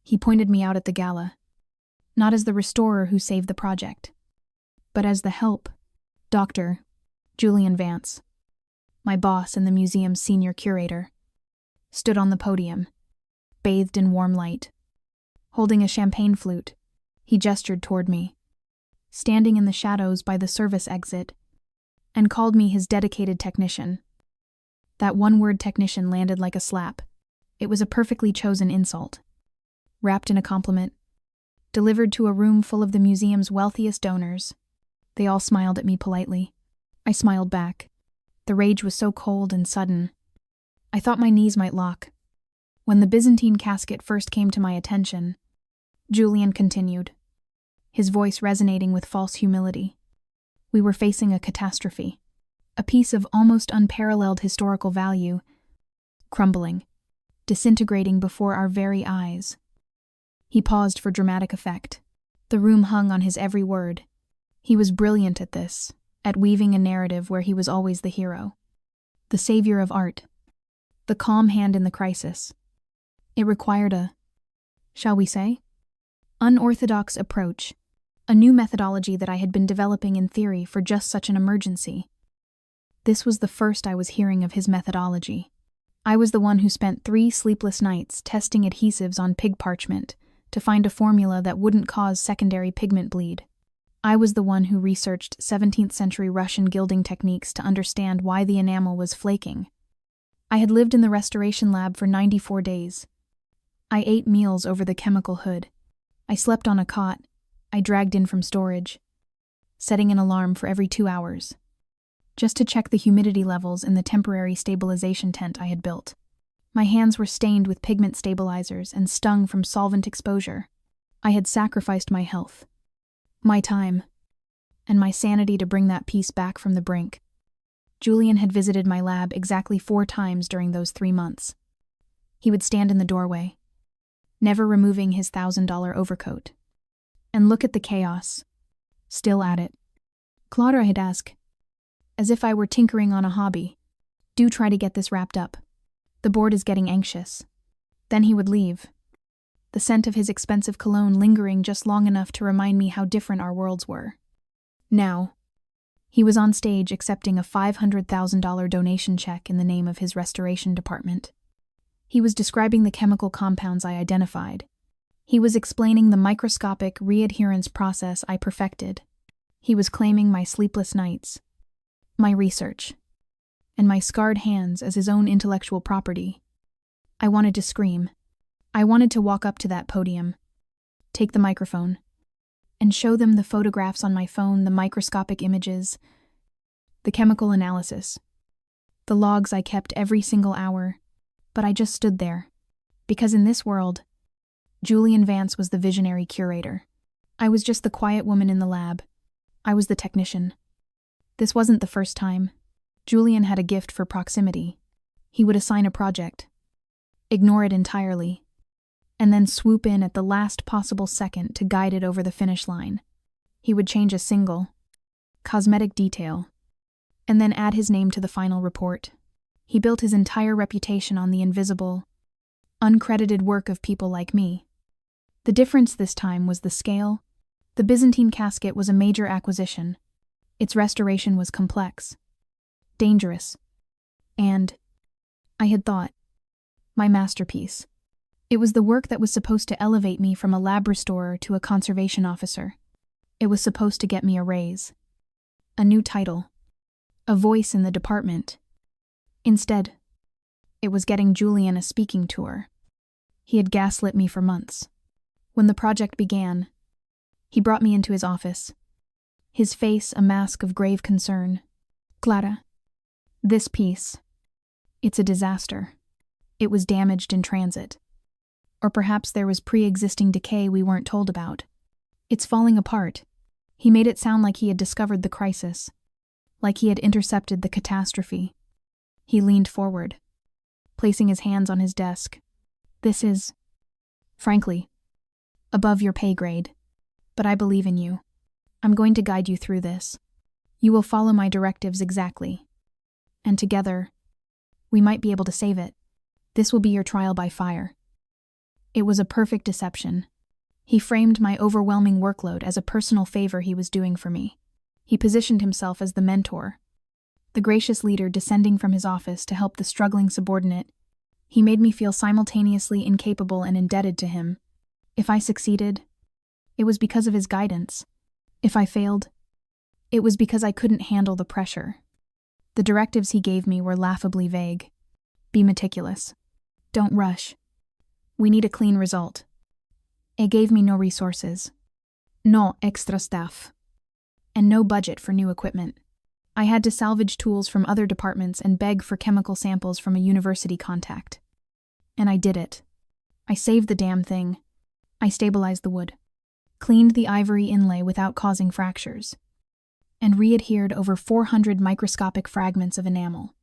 He pointed me out at the gala, not as the restorer who saved the project, but as the help, Dr. Julian Vance, my boss and the museum's senior curator, stood on the podium, bathed in warm light. Holding a champagne flute, he gestured toward me, standing in the shadows by the service exit, and called me his dedicated technician. That one-word technician landed like a slap. It was a perfectly chosen insult, wrapped in a compliment, delivered to a room full of the museum's wealthiest donors. They all smiled at me politely. I smiled back. The rage was so cold and sudden. I thought my knees might lock. When the Byzantine casket first came to my attention, Julian continued, his voice resonating with false humility. We were facing a catastrophe, a piece of almost unparalleled historical value, crumbling, disintegrating before our very eyes. He paused for dramatic effect. The room hung on his every word. He was brilliant at this, at weaving a narrative where he was always the hero, the savior of art, the calm hand in the crisis. It required a, shall we say, unorthodox approach, a new methodology that I had been developing in theory for just such an emergency. This was the first I was hearing of his methodology. I was the one who spent 3 sleepless nights testing adhesives on pig parchment to find a formula that wouldn't cause secondary pigment bleed. I was the one who researched 17th century Russian gilding techniques to understand why the enamel was flaking. I had lived in the restoration lab for 94 days. I ate meals over the chemical hood. I slept on a cot I dragged in from storage, setting an alarm for every 2 hours, just to check the humidity levels in the temporary stabilization tent I had built. My hands were stained with pigment stabilizers and stung from solvent exposure. I had sacrificed my health, my time, and my sanity to bring that piece back from the brink. Julian had visited my lab exactly 4 times during those 3 months. He would stand in the doorway, never removing his $1,000 overcoat, and look at the chaos, still at it. Claude, I'd ask, as if I were tinkering on a hobby, do try to get this wrapped up. The board is getting anxious. Then he would leave, the scent of his expensive cologne lingering just long enough to remind me how different our worlds were. Now, he was on stage accepting a $500,000 donation check in the name of his restoration department. He was describing the chemical compounds I identified. He was explaining the microscopic readherence process I perfected. He was claiming my sleepless nights, my research, and my scarred hands as his own intellectual property. I wanted to scream. I wanted to walk up to that podium, take the microphone, and show them the photographs on my phone, the microscopic images, the chemical analysis, the logs I kept every single hour. But I just stood there, because in this world, Julian Vance was the visionary curator. I was just the quiet woman in the lab. I was the technician. This wasn't the first time. Julian had a gift for proximity. He would assign a project, ignore it entirely, and then swoop in at the last possible second to guide it over the finish line. He would change a single, cosmetic detail, and then add his name to the final report. He built his entire reputation on the invisible, uncredited work of people like me. The difference this time was the scale. The Byzantine casket was a major acquisition. Its restoration was complex, dangerous, and, I had thought, my masterpiece. It was the work that was supposed to elevate me from a lab restorer to a conservation officer. It was supposed to get me a raise, a new title, a voice in the department. Instead, it was getting Julian a speaking tour. He had gaslit me for months. When the project began, he brought me into his office, his face a mask of grave concern. Clara, this piece, it's a disaster. It was damaged in transit. Or perhaps there was pre-existing decay we weren't told about. It's falling apart. He made it sound like he had discovered the crisis, like he had intercepted the catastrophe. He leaned forward, placing his hands on his desk. This is, frankly, above your pay grade, but I believe in you. I'm going to guide you through this. You will follow my directives exactly. And together, we might be able to save it. This will be your trial by fire. It was a perfect deception. He framed my overwhelming workload as a personal favor he was doing for me. He positioned himself as the mentor, the gracious leader descending from his office to help the struggling subordinate. He made me feel simultaneously incapable and indebted to him. If I succeeded, it was because of his guidance. If I failed, it was because I couldn't handle the pressure. The directives he gave me were laughably vague. Be meticulous. Don't rush. We need a clean result. It gave me no resources, no extra staff, and no budget for new equipment. I had to salvage tools from other departments and beg for chemical samples from a university contact. And I did it. I saved the damn thing. I stabilized the wood, cleaned the ivory inlay without causing fractures, and readhered over 400 microscopic fragments of enamel.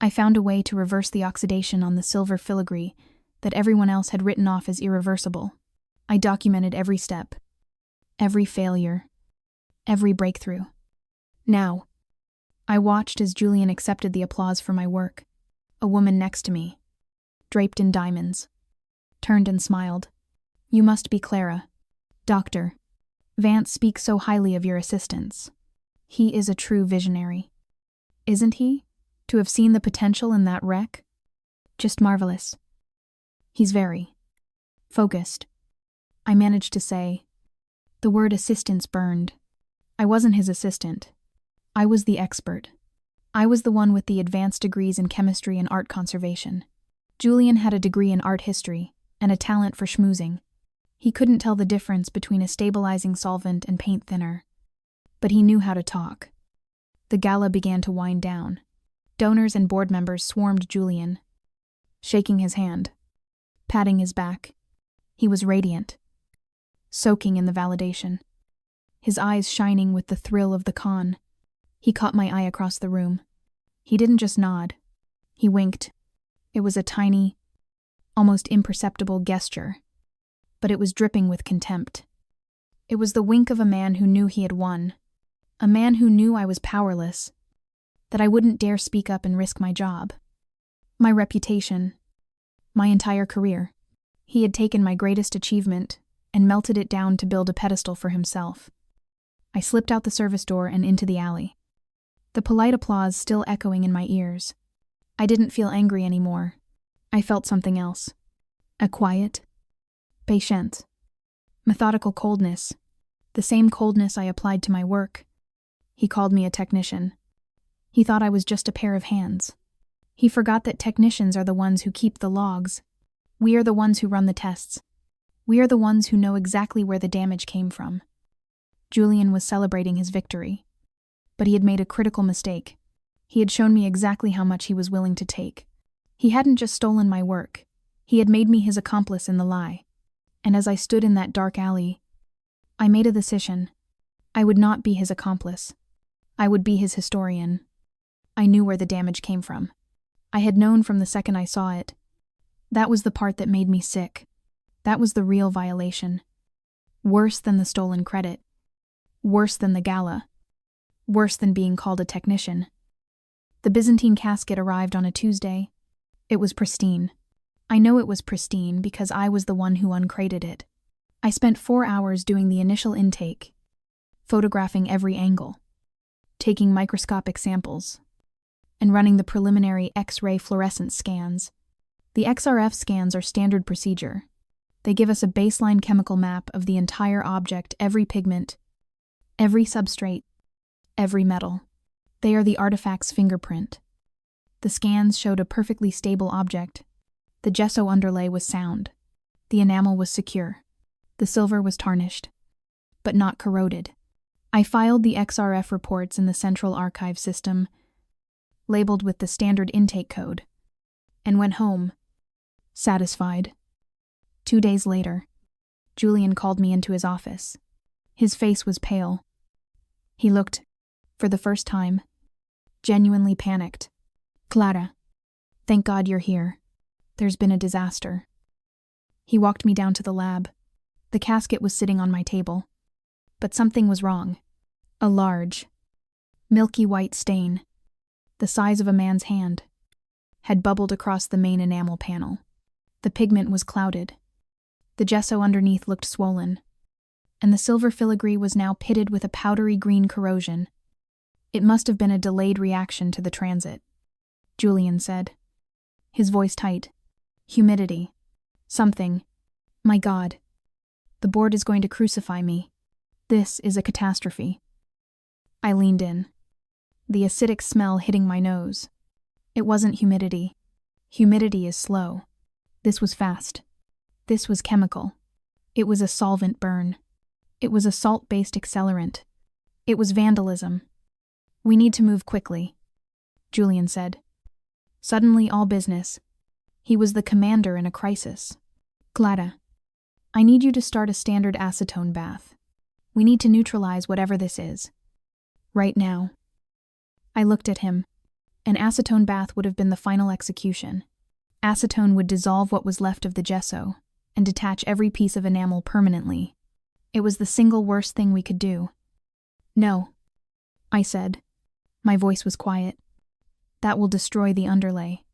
I found a way to reverse the oxidation on the silver filigree that everyone else had written off as irreversible. I documented every step, every failure, every breakthrough. Now, I watched as Julian accepted the applause for my work. A woman next to me, draped in diamonds, turned and smiled. You must be Clara. Doctor, Vance speaks so highly of your assistants. He is a true visionary. Isn't he? To have seen the potential in that wreck? Just marvelous. He's very focused. I managed to say. The word assistance burned. I wasn't his assistant. I was the expert. I was the one with the advanced degrees in chemistry and art conservation. Julian had a degree in art history and a talent for schmoozing. He couldn't tell the difference between a stabilizing solvent and paint thinner, but he knew how to talk. The gala began to wind down. Donors and board members swarmed Julian, shaking his hand, patting his back. He was radiant, soaking in the validation, his eyes shining with the thrill of the con. He caught my eye across the room. He didn't just nod. He winked. It was a tiny, almost imperceptible gesture, but it was dripping with contempt. It was the wink of a man who knew he had won, a man who knew I was powerless, that I wouldn't dare speak up and risk my job, my reputation, my entire career. He had taken my greatest achievement and melted it down to build a pedestal for himself. I slipped out the service door and into the alley, the polite applause still echoing in my ears. I didn't feel angry anymore. I felt something else. A quiet, patient, methodical coldness, the same coldness I applied to my work. He called me a technician. He thought I was just a pair of hands. He forgot that technicians are the ones who keep the logs. We are the ones who run the tests. We are the ones who know exactly where the damage came from. Julian was celebrating his victory, but he had made a critical mistake. He had shown me exactly how much he was willing to take. He hadn't just stolen my work. He had made me his accomplice in the lie. And as I stood in that dark alley, I made a decision. I would not be his accomplice. I would be his historian. I knew where the damage came from. I had known from the second I saw it. That was the part that made me sick. That was the real violation. Worse than the stolen credit. Worse than the gala. Worse than being called a technician. The Byzantine casket arrived on a Tuesday. It was pristine. I know it was pristine because I was the one who uncrated it. I spent 4 hours doing the initial intake, photographing every angle, taking microscopic samples, and running the preliminary X-ray fluorescence scans. The XRF scans are standard procedure. They give us a baseline chemical map of the entire object, every pigment, every substrate, every metal. They are the artifact's fingerprint. The scans showed a perfectly stable object. The gesso underlay was sound. The enamel was secure. The silver was tarnished, but not corroded. I filed the XRF reports in the central archive system, labeled with the standard intake code, and went home, satisfied. 2 days later, Julian called me into his office. His face was pale. He looked, for the first time, genuinely panicked. Clara, thank God you're here. There's been a disaster. He walked me down to the lab. The casket was sitting on my table. But something was wrong. A large, milky white stain, the size of a man's hand, had bubbled across the main enamel panel. The pigment was clouded. The gesso underneath looked swollen, and the silver filigree was now pitted with a powdery green corrosion. It must have been a delayed reaction to the transit, Julian said, his voice tight. Humidity. Something. My God. The board is going to crucify me. This is a catastrophe. I leaned in, the acidic smell hitting my nose. It wasn't humidity. Humidity is slow. This was fast. This was chemical. It was a solvent burn. It was a salt-based accelerant. It was vandalism. We need to move quickly, Julian said. Suddenly all business. He was the commander in a crisis. Clara, I need you to start a standard acetone bath. We need to neutralize whatever this is. Right now. I looked at him. An acetone bath would have been the final execution. Acetone would dissolve what was left of the gesso and detach every piece of enamel permanently. It was the single worst thing we could do. No, I said. My voice was quiet. That will destroy the underlay.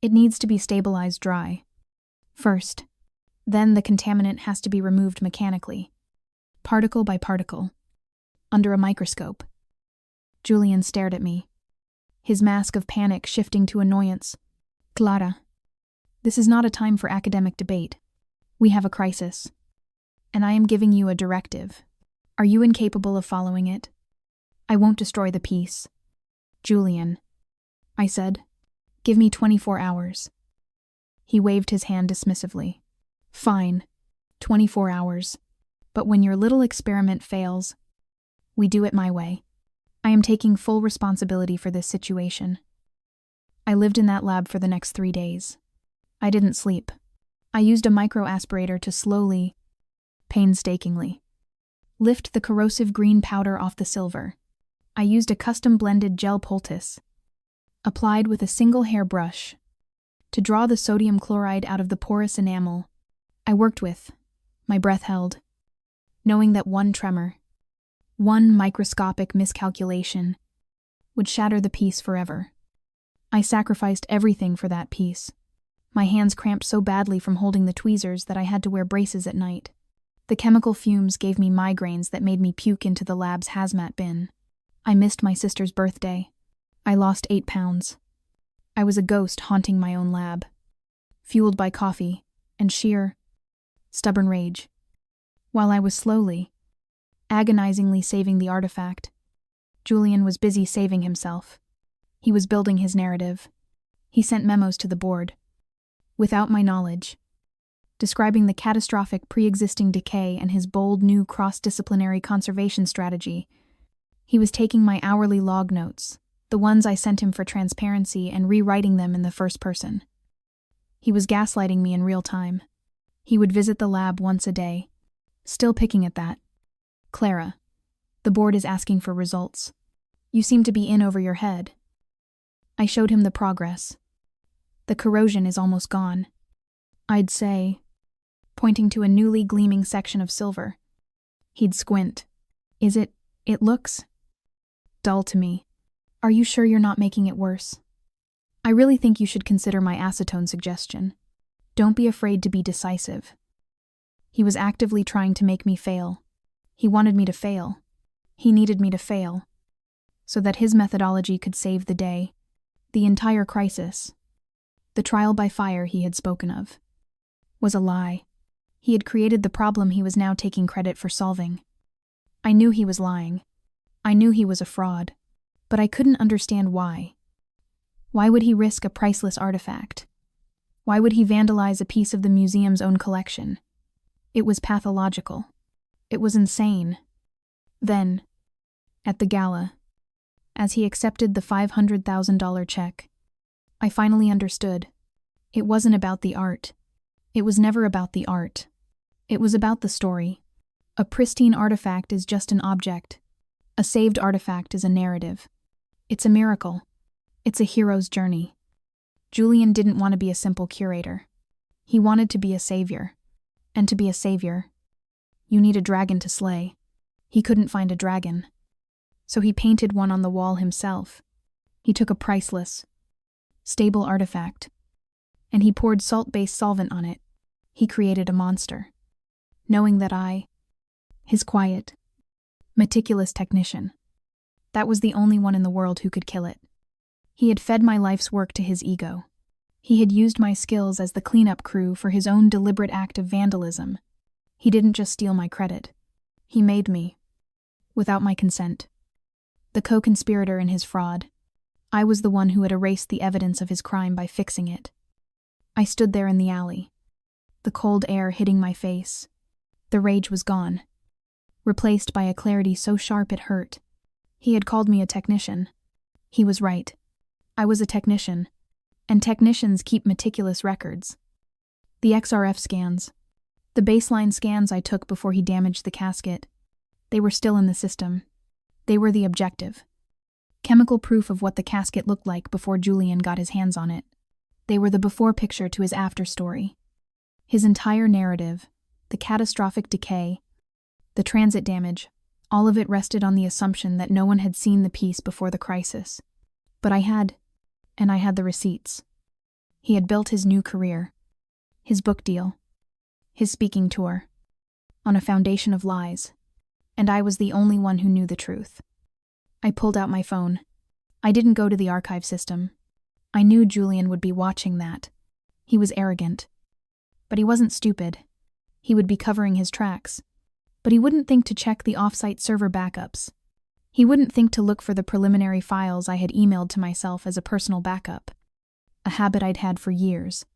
It needs to be stabilized dry. First. Then the contaminant has to be removed mechanically. Particle by particle. Under a microscope. Julian stared at me, his mask of panic shifting to annoyance. Clara, this is not a time for academic debate. We have a crisis. And I am giving you a directive. Are you incapable of following it? I won't destroy the piece. Julian, I said, give me 24 hours. He waved his hand dismissively. Fine, 24 hours. But when your little experiment fails, we do it my way. I am taking full responsibility for this situation. I lived in that lab for the next 3 days. I didn't sleep. I used a microaspirator to slowly, painstakingly, lift the corrosive green powder off the silver. I used a custom-blended gel poultice, applied with a single hairbrush, to draw the sodium chloride out of the porous enamel. I worked with, my breath held, knowing that one tremor, one microscopic miscalculation, would shatter the piece forever. I sacrificed everything for that piece. My hands cramped so badly from holding the tweezers that I had to wear braces at night. The chemical fumes gave me migraines that made me puke into the lab's hazmat bin. I missed my sister's birthday. I lost 8 pounds. I was a ghost haunting my own lab, fueled by coffee and sheer, stubborn rage. While I was slowly, agonizingly saving the artifact, Julian was busy saving himself. He was building his narrative. He sent memos to the board, without my knowledge, describing the catastrophic pre-existing decay and his bold new cross-disciplinary conservation strategy. He was taking my hourly log notes, the ones I sent him for transparency, and rewriting them in the first person. He was gaslighting me in real time. He would visit the lab once a day, still picking at that. Clara, the board is asking for results. You seem to be in over your head. I showed him the progress. The corrosion is almost gone. I'd say, pointing to a newly gleaming section of silver. He'd squint. It looks dull to me. Are you sure you're not making it worse? I really think you should consider my acetone suggestion. Don't be afraid to be decisive. He was actively trying to make me fail. He wanted me to fail. He needed me to fail, so that his methodology could save the day, the entire crisis. The trial by fire he had spoken of was a lie. He had created the problem he was now taking credit for solving. I knew he was lying. I knew he was a fraud, but I couldn't understand why. Why would he risk a priceless artifact? Why would he vandalize a piece of the museum's own collection? It was pathological. It was insane. Then, at the gala, as he accepted the $500,000 check, I finally understood. It wasn't about the art. It was never about the art. It was about the story. A pristine artifact is just an object. A saved artifact is a narrative. It's a miracle. It's a hero's journey. Julian didn't want to be a simple curator. He wanted to be a savior. And to be a savior, you need a dragon to slay. He couldn't find a dragon. So he painted one on the wall himself. He took a priceless, stable artifact, and he poured salt-based solvent on it. He created a monster, knowing that his quiet, meticulous technician, that was the only one in the world who could kill it. He had fed my life's work to his ego. He had used my skills as the cleanup crew for his own deliberate act of vandalism. He didn't just steal my credit. He made me, without my consent, the co-conspirator in his fraud. I was the one who had erased the evidence of his crime by fixing it. I stood there in the alley, the cold air hitting my face. The rage was gone, replaced by a clarity so sharp it hurt. He had called me a technician. He was right. I was a technician, and technicians keep meticulous records. The XRF scans, the baseline scans I took before he damaged the casket, they were still in the system. They were the objective. Chemical proof of what the casket looked like before Julian got his hands on it. They were the before picture to his after story. His entire narrative, the catastrophic decay, the transit damage, all of it rested on the assumption that no one had seen the piece before the crisis. But I had, and I had the receipts. He had built his new career, his book deal, his speaking tour, on a foundation of lies, and I was the only one who knew the truth. I pulled out my phone. I didn't go to the archive system. I knew Julian would be watching that. He was arrogant. But he wasn't stupid. He would be covering his tracks. But he wouldn't think to check the off-site server backups. He wouldn't think to look for the preliminary files I had emailed to myself as a personal backup, a habit I'd had for years.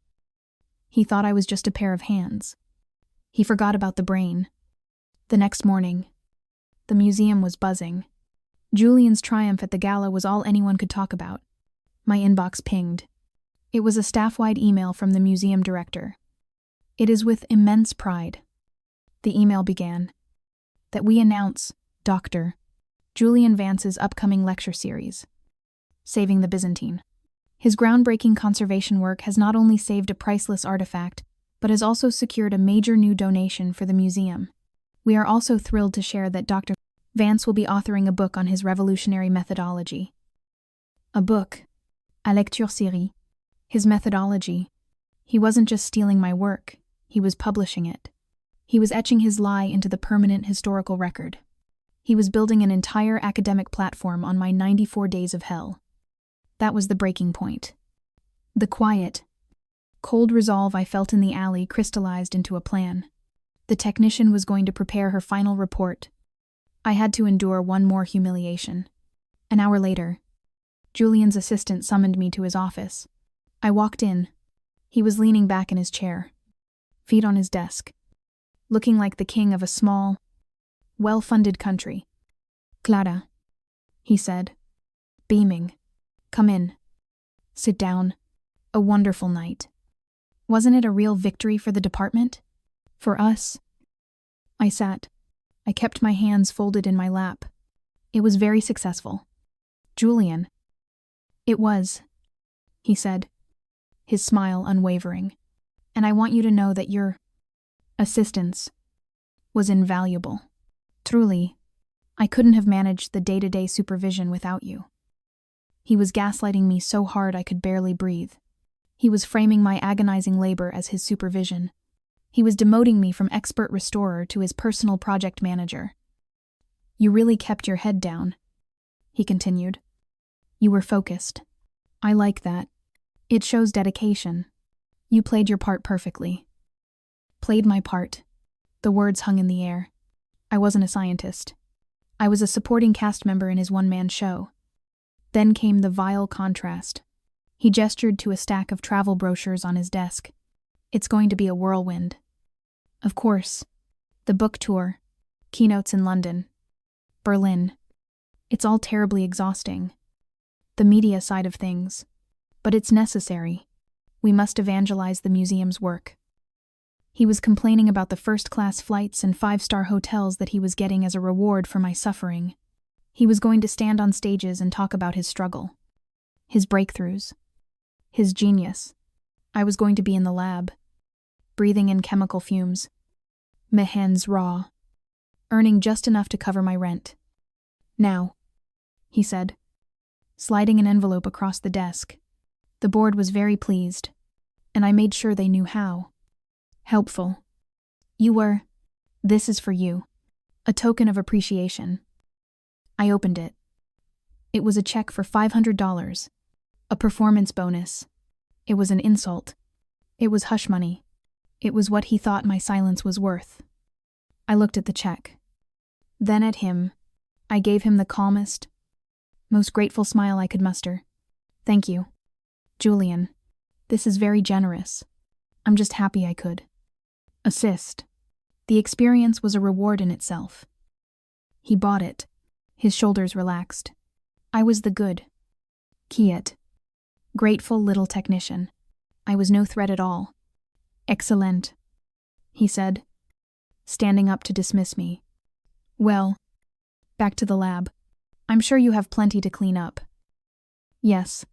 He thought I was just a pair of hands. He forgot about the brain. The next morning, the museum was buzzing. Julian's triumph at the gala was all anyone could talk about. My inbox pinged. It was a staff-wide email from the museum director. "It is with immense pride," the email began, "that we announce Dr. Julian Vance's upcoming lecture series, Saving the Byzantine. His groundbreaking conservation work has not only saved a priceless artifact, but has also secured a major new donation for the museum. We are also thrilled to share that Dr. Vance will be authoring a book on his revolutionary methodology." A book, a lecture série, his methodology. He wasn't just stealing my work, he was publishing it. He was etching his lie into the permanent historical record. He was building an entire academic platform on my 94 days of hell. That was the breaking point. The quiet, cold resolve I felt in the alley crystallized into a plan. The technician was going to prepare her final report. I had to endure one more humiliation. An hour later, Julian's assistant summoned me to his office. I walked in. He was leaning back in his chair, feet on his desk, looking like the king of a small, well-funded country. "Clara," he said, beaming. "Come in. Sit down. A wonderful night. Wasn't it a real victory for the department? For us?" I sat. I kept my hands folded in my lap. It was very successful. "Julian." "It was," he said, his smile unwavering. "And I want you to know that your assistance was invaluable. Truly, I couldn't have managed the day-to-day supervision without you." He was gaslighting me so hard I could barely breathe. He was framing my agonizing labor as his supervision. He was demoting me from expert restorer to his personal project manager. "You really kept your head down," he continued. "You were focused. I like that. It shows dedication. You played your part perfectly." Played my part. The words hung in the air. I wasn't a scientist. I was a supporting cast member in his one-man show. Then came the vile contrast. He gestured to a stack of travel brochures on his desk. "It's going to be a whirlwind. Of course, the book tour, keynotes in London, Berlin. It's all terribly exhausting. The media side of things. But it's necessary. We must evangelize the museum's work." He was complaining about the first-class flights and 5-star hotels that he was getting as a reward for my suffering. He was going to stand on stages and talk about his struggle, his breakthroughs, his genius. I was going to be in the lab, breathing in chemical fumes, my hands raw, earning just enough to cover my rent. "Now," he said, sliding an envelope across the desk. The board was very pleased, and I made sure they knew how. Helpful. You were. This is for you. A token of appreciation. I opened it. It was a check for $500. A performance bonus. It was an insult. It was hush money. It was what he thought my silence was worth. I looked at the check. Then at him. I gave him the calmest, most grateful smile I could muster. Thank you. Julian. This is very generous. I'm just happy I could assist. The experience was a reward in itself. He bought it. His shoulders relaxed. I was the good, quiet, grateful little technician. I was no threat at all. Excellent, he said, standing up to dismiss me. Well, back to the lab. I'm sure you have plenty to clean up. Yes,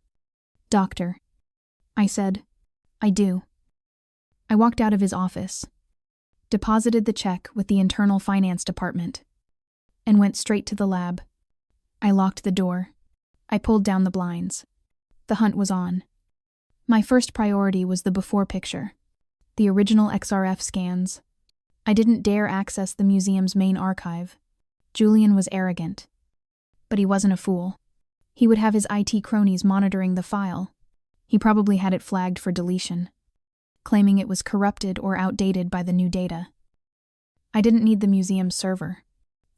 doctor, I said. I do. I walked out of his office, deposited the check with the internal finance department, and went straight to the lab. I locked the door. I pulled down the blinds. The hunt was on. My first priority was the before picture, the original XRF scans. I didn't dare access the museum's main archive. Julian was arrogant. But he wasn't a fool. He would have his IT cronies monitoring the file. He probably had it flagged for deletion, claiming it was corrupted or outdated by the new data. I didn't need the museum's server.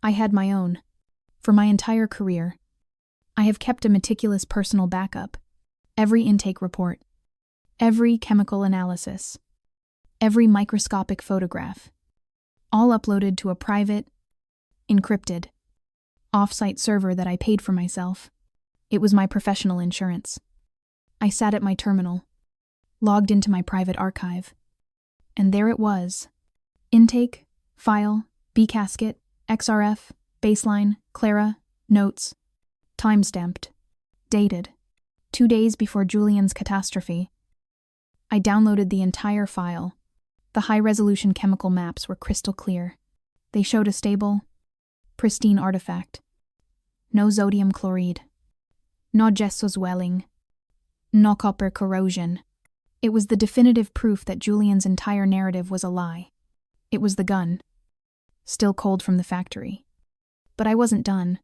I had my own. For my entire career, I have kept a meticulous personal backup. Every intake report, every chemical analysis, every microscopic photograph, all uploaded to a private, encrypted, off-site server that I paid for myself. It was my professional insurance. I sat at my terminal, logged into my private archive, and there it was. Intake, file, B-casket, XRF, baseline, Clara, notes, time-stamped, dated, 2 days before Julian's catastrophe. I downloaded the entire file. The high-resolution chemical maps were crystal clear. They showed a stable, pristine artifact. No sodium chloride. No gesso swelling. No copper corrosion. It was the definitive proof that Julian's entire narrative was a lie. It was the gun, still cold from the factory. But I wasn't done.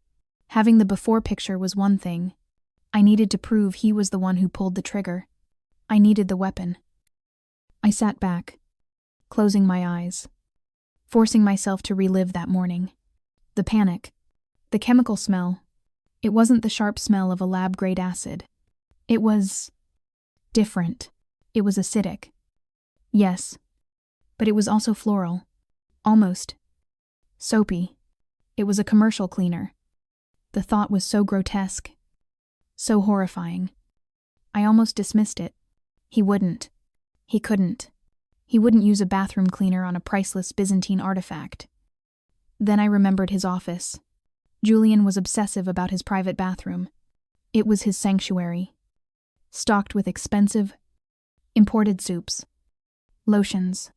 Having the before picture was one thing. I needed to prove he was the one who pulled the trigger. I needed the weapon. I sat back, closing my eyes, forcing myself to relive that morning. The panic, the chemical smell. It wasn't the sharp smell of a lab-grade acid. It was different. It was acidic. Yes, but it was also floral. Almost soapy. It was a commercial cleaner. The thought was so grotesque, so horrifying. I almost dismissed it. He wouldn't. He couldn't. He wouldn't use a bathroom cleaner on a priceless Byzantine artifact. Then I remembered his office. Julian was obsessive about his private bathroom. It was his sanctuary, stocked with expensive, imported soups, lotions,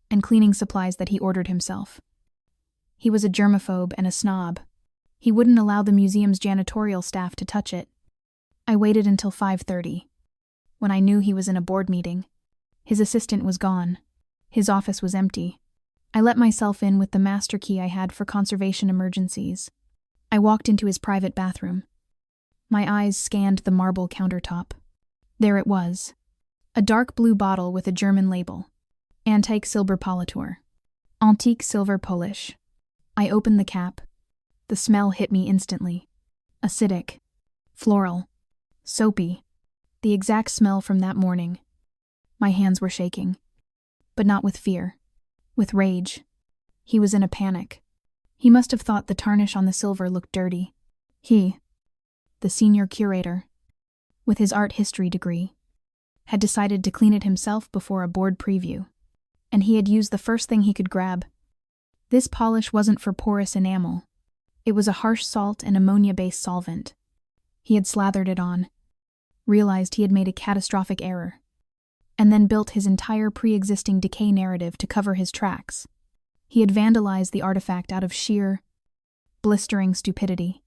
and cleaning supplies that he ordered himself. He was a germaphobe and a snob. He wouldn't allow the museum's janitorial staff to touch it. I waited until 5:30, when I knew he was in a board meeting. His assistant was gone. His office was empty. I let myself in with the master key I had for conservation emergencies. I walked into his private bathroom. My eyes scanned the marble countertop. There it was. A dark blue bottle with a German label. Antique silver politur. Antique silver polish. I opened the cap. The smell hit me instantly. Acidic. Floral. Soapy. The exact smell from that morning. My hands were shaking. But not with fear. With rage. He was in a panic. He must have thought the tarnish on the silver looked dirty. He, the senior curator, with his art history degree, had decided to clean it himself before a board preview. And he had used the first thing he could grab. This polish wasn't for porous enamel. It was a harsh salt and ammonia-based solvent. He had slathered it on, realized he had made a catastrophic error, and then built his entire pre-existing decay narrative to cover his tracks. He had vandalized the artifact out of sheer, blistering stupidity.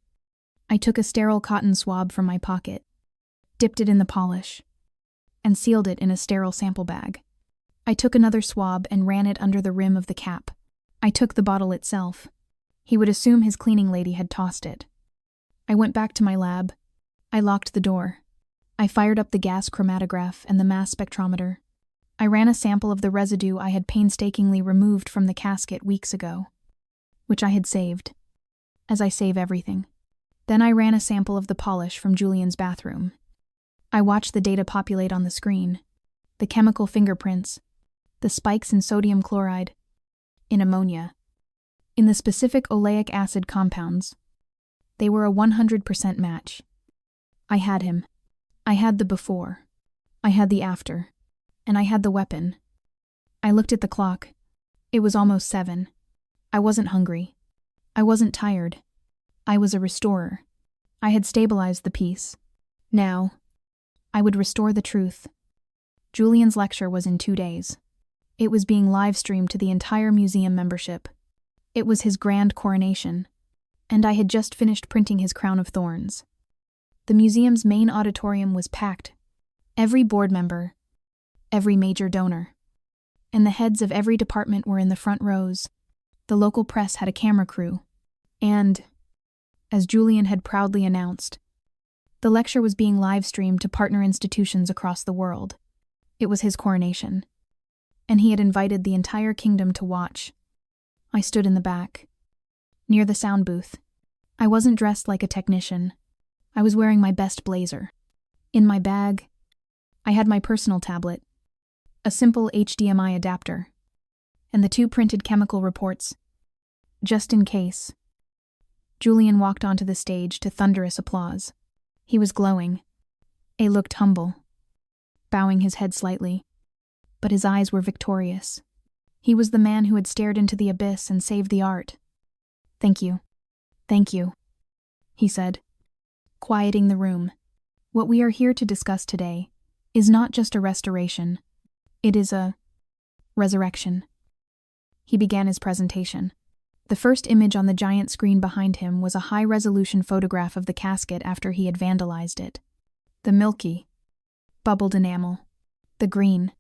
I took a sterile cotton swab from my pocket, dipped it in the polish, and sealed it in a sterile sample bag. I took another swab and ran it under the rim of the cap. I took the bottle itself. He would assume his cleaning lady had tossed it. I went back to my lab. I locked the door. I fired up the gas chromatograph and the mass spectrometer. I ran a sample of the residue I had painstakingly removed from the casket weeks ago, which I had saved, as I save everything. Then I ran a sample of the polish from Julian's bathroom. I watched the data populate on the screen. The chemical fingerprints, the spikes in sodium chloride, in ammonia, in the specific oleic acid compounds. They were a 100% match. I had him. I had the before. I had the after. And I had the weapon. I looked at the clock. It was almost 7. I wasn't hungry. I wasn't tired. I was a restorer. I had stabilized the piece. Now, I would restore the truth. Julian's lecture was in 2 days. It was being live-streamed to the entire museum membership. It was his grand coronation, and I had just finished printing his crown of thorns. The museum's main auditorium was packed. Every board member, every major donor, and the heads of every department were in the front rows. The local press had a camera crew, and, as Julian had proudly announced, the lecture was being live-streamed to partner institutions across the world. It was his coronation, and he had invited the entire kingdom to watch. I stood in the back, near the sound booth. I wasn't dressed like a technician. I was wearing my best blazer. In my bag, I had my personal tablet, a simple HDMI adapter, and the 2 printed chemical reports, just in case. Julian walked onto the stage to thunderous applause. He was glowing. He looked humble, bowing his head slightly, but his eyes were victorious. He was the man who had stared into the abyss and saved the art. "Thank you. Thank you," he said, quieting the room. "What we are here to discuss today is not just a restoration. It is a resurrection." He began his presentation. The first image on the giant screen behind him was a high-resolution photograph of the casket after he had vandalized it. The milky, bubbled enamel, the green,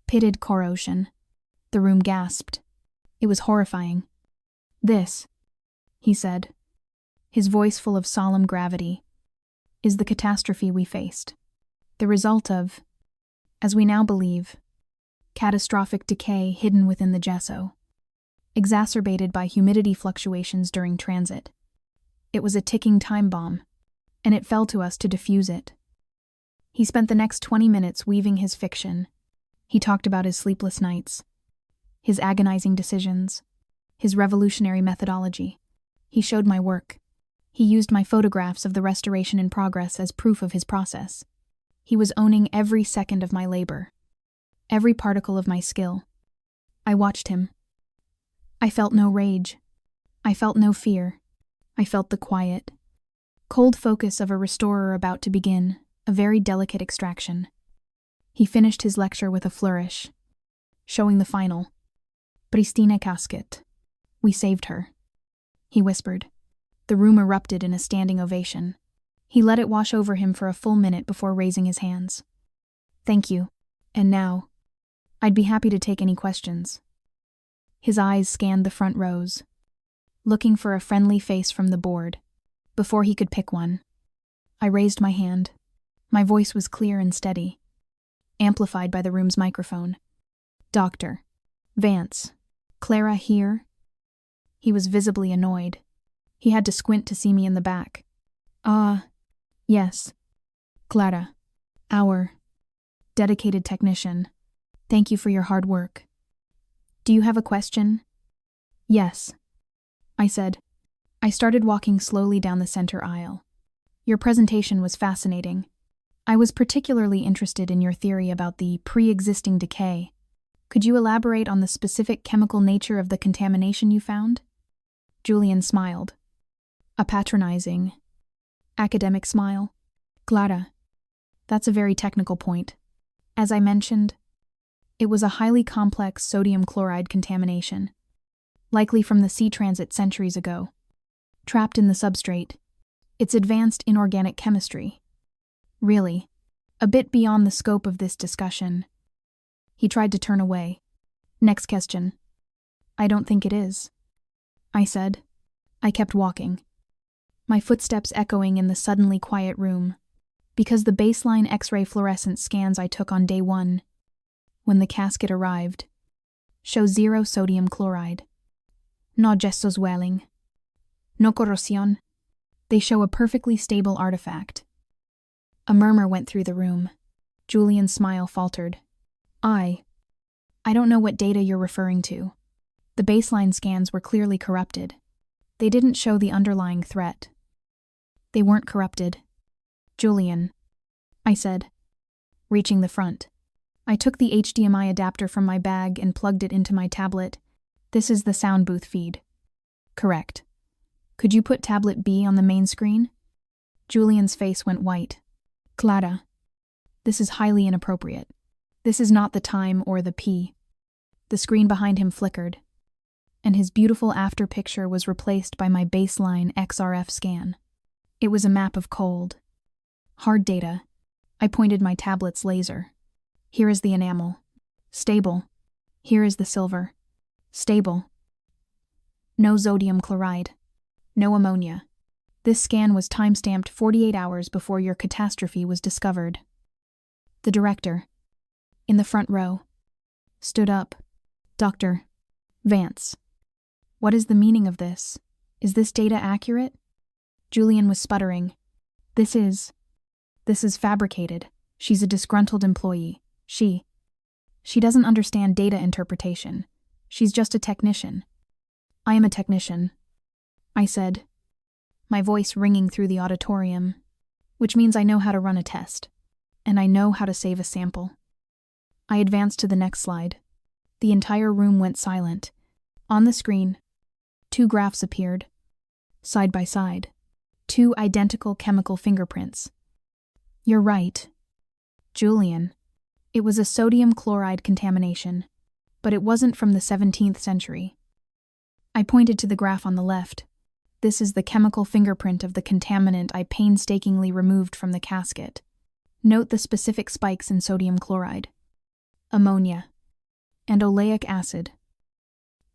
pitted corrosion. The room gasped. It was horrifying. "This," he said, his voice full of solemn gravity, "is the catastrophe we faced. The result of, as we now believe, catastrophic decay hidden within the gesso, exacerbated by humidity fluctuations during transit. It was a ticking time bomb, and it fell to us to defuse it." He spent the next 20 minutes weaving his fiction. He talked about his sleepless nights, his agonizing decisions, his revolutionary methodology. He showed my work. He used my photographs of the restoration in progress as proof of his process. He was owning every second of my labor, every particle of my skill. I watched him. I felt no rage. I felt no fear. I felt the quiet, cold focus of a restorer about to begin a very delicate extraction. He finished his lecture with a flourish, showing the final, "Pristina casket. We saved her," he whispered. The room erupted in a standing ovation. He let it wash over him for a full minute before raising his hands. "Thank you. And now, I'd be happy to take any questions." His eyes scanned the front rows, looking for a friendly face from the board. Before he could pick one, I raised my hand. My voice was clear and steady, amplified by the room's microphone. "Dr. Vance, Clara here?" He was visibly annoyed. He had to squint to see me in the back. Yes. Clara, our dedicated technician. Thank you for your hard work. Do you have a question?" "Yes," I said. I started walking slowly down the center aisle. "Your presentation was fascinating. I was particularly interested in your theory about the pre-existing decay. Could you elaborate on the specific chemical nature of the contamination you found?" Julian smiled. A patronizing, academic smile. "Clara, that's a very technical point. As I mentioned, it was a highly complex sodium chloride contamination, likely from the sea transit centuries ago. Trapped in the substrate, it's advanced inorganic chemistry. Really, a bit beyond the scope of this discussion. He tried to turn away. Next question. I don't think it is, I said. I kept walking, my footsteps echoing in the suddenly quiet room, because the baseline X-ray fluorescence scans I took on day 1, when the casket arrived, show 0 sodium chloride. No gesso swelling. No corrosion. They show a perfectly stable artifact. A murmur went through the room. Julian's smile faltered. I don't know what data you're referring to. The baseline scans were clearly corrupted. They didn't show the underlying threat. They weren't corrupted. Julian, I said, reaching the front. I took the HDMI adapter from my bag and plugged it into my tablet. This is the sound booth feed. Correct. Could you put tablet B on the main screen? Julian's face went white. Clara, this is highly inappropriate. This is not the time or the P. The screen behind him flickered, and his beautiful after picture was replaced by my baseline XRF scan. It was a map of cold, hard data. I pointed my tablet's laser. Here is the enamel. Stable. Here is the silver. Stable. No sodium chloride. No ammonia. This scan was timestamped 48 hours before your catastrophe was discovered. The director, in the front row, stood up. Dr. Vance. What is the meaning of this? Is this data accurate? Julian was sputtering. This is fabricated. She's a disgruntled employee. She doesn't understand data interpretation. She's just a technician. I am a technician, I said, my voice ringing through the auditorium, which means I know how to run a test, and I know how to save a sample. I advanced to the next slide. The entire room went silent. On the screen, 2 graphs appeared, side by side, 2 identical chemical fingerprints. You're right, Julian. It was a sodium chloride contamination, but it wasn't from the 17th century. I pointed to the graph on the left. This is the chemical fingerprint of the contaminant I painstakingly removed from the casket. Note the specific spikes in sodium chloride, ammonia, and oleic acid.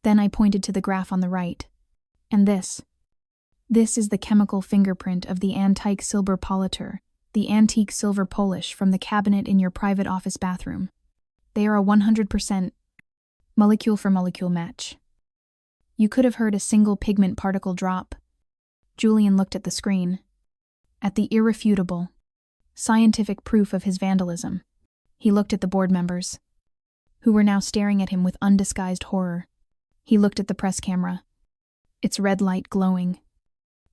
Then I pointed to the graph on the right. And this is the chemical fingerprint of the antique silver politer, the antique silver polish from the cabinet in your private office bathroom. They are a 100% molecule for molecule match. You could have heard a single pigment particle drop. Julian looked at the screen, at the irrefutable, scientific proof of his vandalism. He looked at the board members, who were now staring at him with undisguised horror. He looked at the press camera, its red light glowing,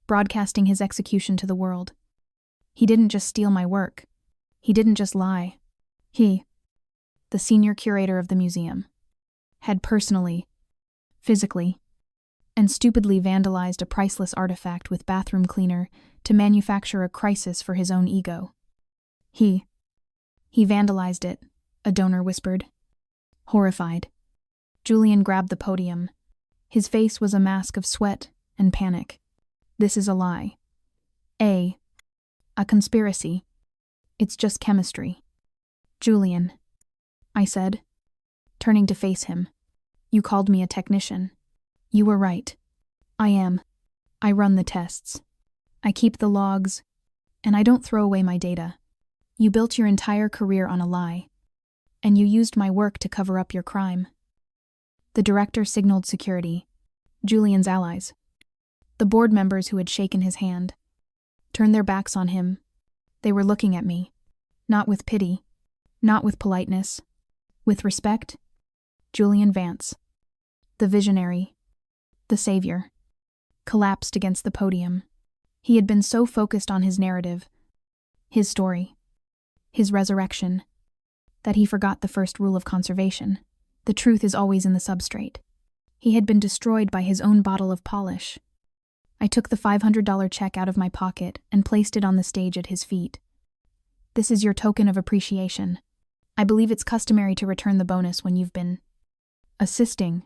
broadcasting his execution to the world. He didn't just steal my work. He didn't just lie. He, the senior curator of the museum, had personally, physically, and stupidly vandalized a priceless artifact with bathroom cleaner to manufacture a crisis for his own ego. He vandalized it, a donor whispered. Horrified, Julian grabbed the podium. His face was a mask of sweat and panic. This is a lie. A conspiracy. It's just chemistry. Julian, I said, turning to face him. You called me a technician. You were right. I am. I run the tests. I keep the logs, and I don't throw away my data. You built your entire career on a lie, and you used my work to cover up your crime. The director signaled security, Julian's allies. The board members who had shaken his hand turned their backs on him. They were looking at me, not with pity, not with politeness, with respect. Julian Vance, the visionary, the savior, collapsed against the podium. He had been so focused on his narrative, his story, his resurrection, that he forgot the first rule of conservation. The truth is always in the substrate. He had been destroyed by his own bottle of polish. I took the $500 check out of my pocket and placed it on the stage at his feet. This is your token of appreciation. I believe it's customary to return the bonus when you've been assisting.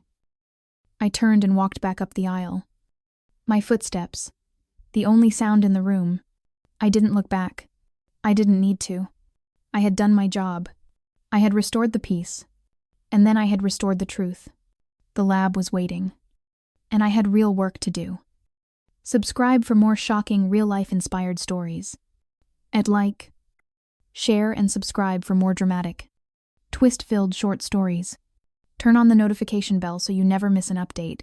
I turned and walked back up the aisle. My footsteps, the only sound in the room. I didn't look back. I didn't need to. I had done my job. I had restored the peace, And then I had restored the truth. The lab was waiting. And I had real work to do. Subscribe for more shocking, real-life inspired stories. And like, share, and subscribe for more dramatic, twist-filled short stories. Turn on the notification bell so you never miss an update.